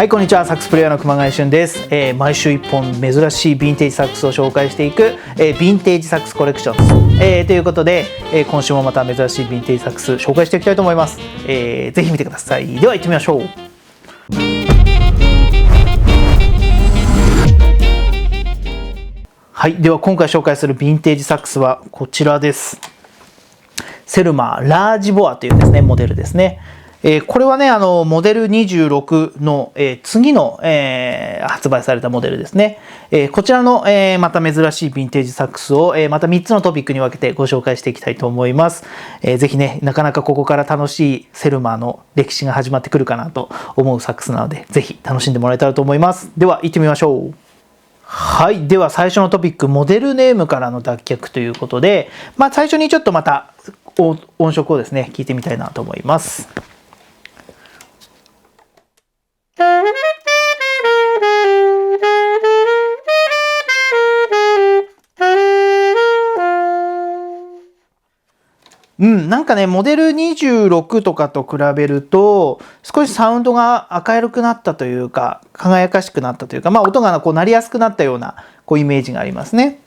はい、こんにちは。サックスプレイヤーの熊谷俊です。毎週1本珍しいヴィンテージサックスを紹介していく、ヴィンテージサックスコレクションです。ということで、今週もまた珍しいヴィンテージサックス紹介していきたいと思います。ぜひ見てください。では行ってみましょう。はい、では今回紹介するヴィンテージサックスはこちらです。セルマーラージボアというですねモデルですね。これはねモデル26の、次の、発売されたモデルですね。こちらの、また珍しいヴィンテージサックスを、また3つのトピックに分けてご紹介していきたいと思います。ぜひねなかなかここから楽しいセルマーの歴史が始まってくるかなと思うサックスなので、ぜひ楽しんでもらえたらと思います。では行ってみましょう。はい。では最初のトピック、モデルネームからの脱却ということで、最初にちょっとまた音色をですね、聞いてみたいなと思います。なんかね、モデル26とかと比べると、少しサウンドが明るくなったというか、輝かしくなったというか、音がこう鳴りやすくなったようなイメージがありますね。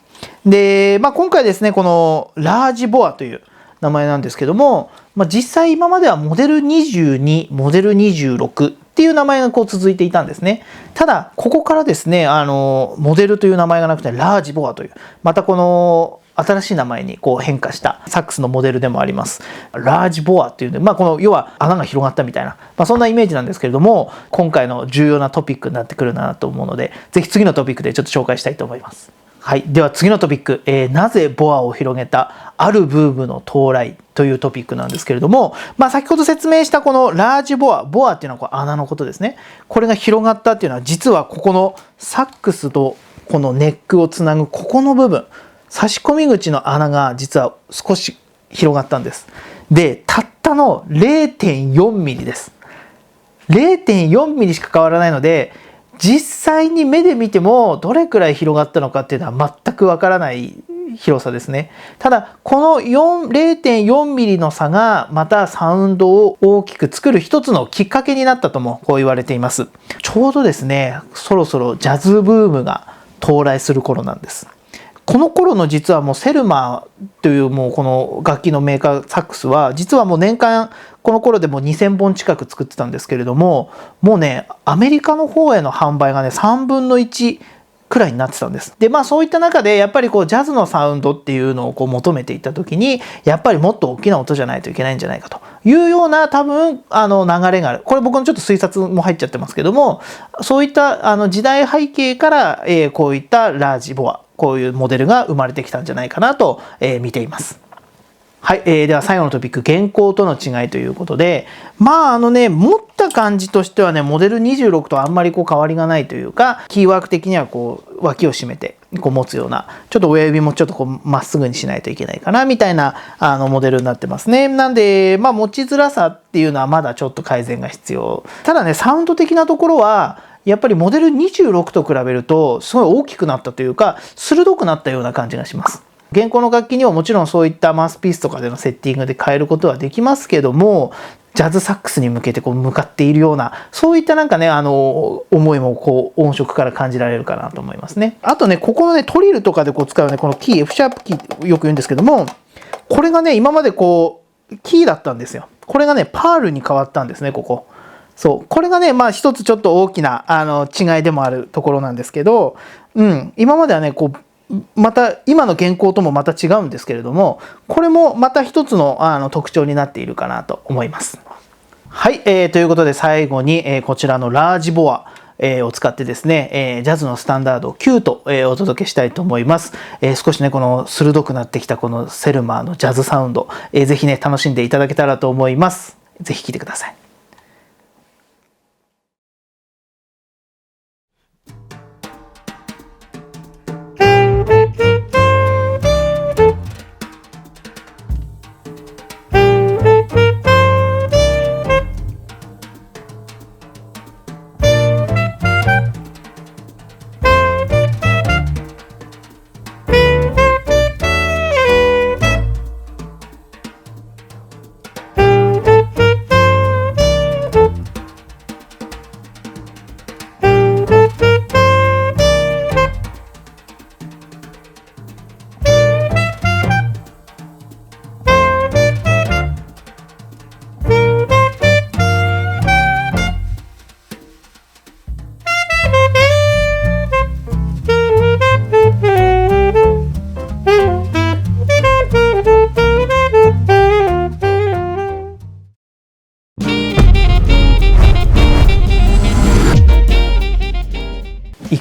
で、今回ですね、このラージボアという名前なんですけども、実際今まではモデル22、モデル26っていう名前が続いていたんですね。ただ、ここからですね、モデルという名前がなくて、ラージボアという、またこの、新しい名前に変化したサックスのモデルでもあります。ラージボアっていうね、この要は穴が広がったみたいな、そんなイメージなんですけれども、今回の重要なトピックになってくるなと思うので、ぜひ次のトピックでちょっと紹介したいと思います。はい。では次のトピック、なぜボアを広げたあるブームの到来というトピックなんですけれども、先ほど説明したこのラージボア、ボアっていうのは穴のことですね。これが広がったっていうのは、実はここのサックスとこのネックをつなぐここの部分、差し込み口の穴が実は少し広がったんです。で、たったの 0.4 ミリです。0.4 ミリしか変わらないので、実際に目で見てもどれくらい広がったのかっていうのは全くわからない広さですね。ただ、この 0.4 ミリの差がまたサウンドを大きく作る一つのきっかけになったともこう言われています。ちょうどですね、そろそろジャズブームが到来する頃なんです。この頃の実はもうセルマーというもうこの楽器のメーカーサックスは実はもう年間この頃でも2000本近く作ってたんですけれども、もうねアメリカの方への販売がね3分の1くらいになってたんです。でそういった中でやっぱりジャズのサウンドっていうのを求めていった時にやっぱりもっと大きな音じゃないといけないんじゃないかというような多分流れがある。これ僕のちょっと推察も入っちゃってますけども、そういった時代背景から、こういったラージボアこういうモデルが生まれてきたんじゃないかなと、見ています。はい、では最後のトピック、現行との違いということで、持った感じとしてはね、モデル26とあんまり変わりがないというか、キーワーク的には脇を締めて持つような、ちょっと親指もちょっとまっすぐにしないといけないかなみたいなモデルになってますね。なんで持ちづらさっていうのはまだちょっと改善が必要。ただね、サウンド的なところはやっぱりモデル26と比べるとすごい大きくなったというか、鋭くなったような感じがします。現行の楽器にはもちろんそういったマウスピースとかでのセッティングで変えることはできますけども、ジャズサックスに向けて向かっているような、そういったなんかね思いも音色から感じられるかなと思いますね。あとね、ここのねトリルとかで使うねこのキー F シャープキーよく言うんですけども、これがね今までキーだったんですよ。これがねパールに変わったんですね。これがね一つちょっと大きな違いでもあるところなんですけど、今まではねまた今の現行ともまた違うんですけれども、これもまた一つの特徴になっているかなと思います。はい、ということで最後に、こちらのラージボア、を使ってですね、ジャズのスタンダード9と、お届けしたいと思います。少しねこの鋭くなってきたこのセルマーのジャズサウンド、ぜひね楽しんでいただけたらと思います。ぜひ聴いてください。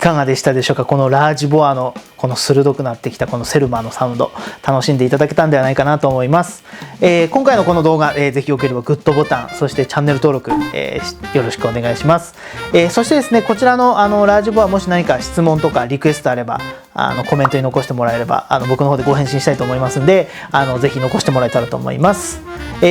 かがでしたでしょうか。このラージボアのこの鋭くなってきたこのセルマーのサウンド、楽しんでいただけたんではないかなと思います。今回のこの動画、ぜひよければグッドボタン、そしてチャンネル登録、よろしくお願いします。そしてですね、こちらのラージボア、もし何か質問とかリクエストあればコメントに残してもらえれば僕の方でご返信したいと思いますんで、ぜひ残してもらえたらと思います。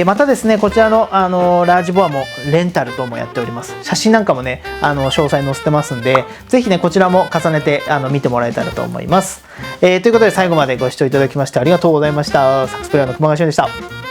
またですね、こちらのラージボアもレンタル等もやっております。写真なんかもね詳細載せてますんで、ぜひねこちらも重ねて見てもらえたらと思います。ということで最後までご視聴いただきましてありがとうございました。サックスプレイヤーの熊谷俊でした。